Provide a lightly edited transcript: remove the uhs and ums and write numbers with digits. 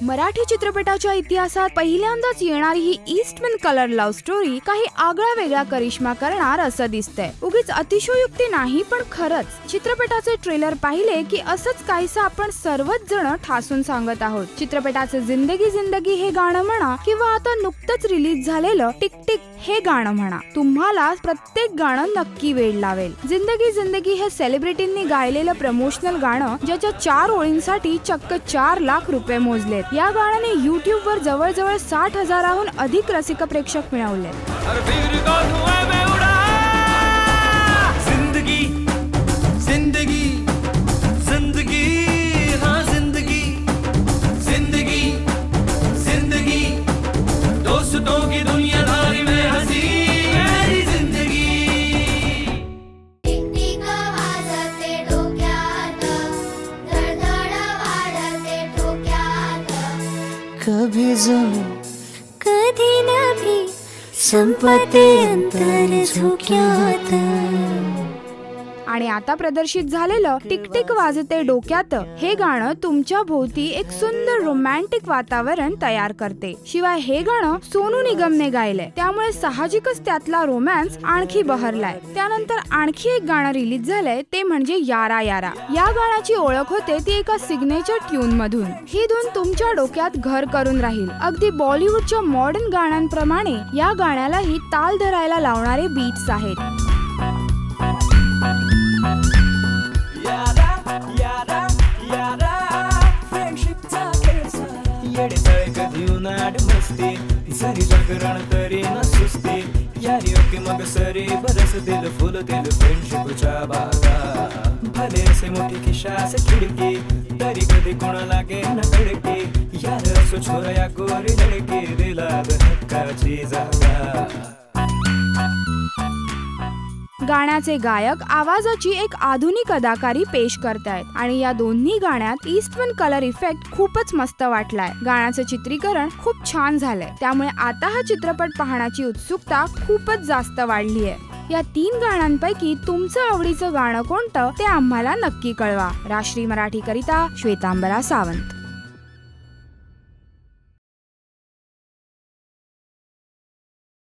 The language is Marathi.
मराठी चित्रपटाच्या इतिहासात पहिल्यांदाच येणारी ही ईस्टमन कलर लव्ह स्टोरी काही आगळा वेगळा करिश्मा करणार असं दिसतंय। उगीच अतिशयोक्ती नाही पण खरंच चित्रपटाचे ट्रेलर पाहिले की असंच काहीसं आपण सर्वच जण ठासून सांगत आहोत। चित्रपटाचे जिंदगी जिंदगी हे गाणं म्हणा किंवा आता नुकतंच रिलीज झालेलं टिक टिक हे गाणं म्हणा, तुम्हाला प्रत्येक गाणं नक्की वेड लावेल। जिंदगी जिंदगी हे सेलिब्रिटींनी गायलेलं प्रमोशनल गाणं ज्याच्या 4 ओळींसाठी चक्क 4 लाख रुपये मोजलेत। या गाण्याने YouTube वर जवळजवळ 60,000हून अधिक रसिक प्रेक्षक मिळवले। कभी जमी कधी नभी संपते अंतर झोक्यात। आणि आता प्रदर्शित झालेलं टिक टिक वाजते डोक्यात हे गाणं तुमच्या भोवती एक सुंदर रोमॅन्टिक वातावरण तयार करते। शिवाय हे गाणं सोनू निगमने गायलंय, त्यामुळे साहजिकच त्यातला रोमॅन्स आणखी बहरलाय। त्यानंतर आणखी एक गाणं रिलीज झालंय ते म्हणजे यारा यारा। या गाण्याची ओळख होते ती एका सिग्नेचर ट्यून मधून। ही धून तुमच्या डोक्यात घर करून राहील। अगदी बॉलिवूडच्या मॉडर्न गाण्यांप्रमाणे या गाण्यालाही ताल धरायला लावणारे बीट्स आहेत। सरी जागरण तरी न सुस्ती यारी ओके मग सरी बरस दिल फुल दिल फ्रेंडशिपच्या बागा। भले से मोठी खिशा से खिडकी तरी कधी कोण लागे न धडकी यार असो छोरा या गोरी लडकी दिलात हक्काची जागा। गाण्याचे गायक आवाजाची एक आधुनिक अदाकारी पेश करतायत आणि या दोन्ही गाण्यात ईस्टमन कलर इफेक्ट खूपच मस्त वाटलाय। गाण्याचं चित्रीकरण खूप छान झालंय, त्यामुळे आता हा चित्रपट पाहण्याची उत्सुकता खूपच जास्त वाढली आहे। या 3 गाण्यांपैकी तुमचं आवडीचं गाणं कोणतं ते आम्हाला नक्की कळवा। राष्ट्रीय मराठी करिता श्वेतांबरा सावंत।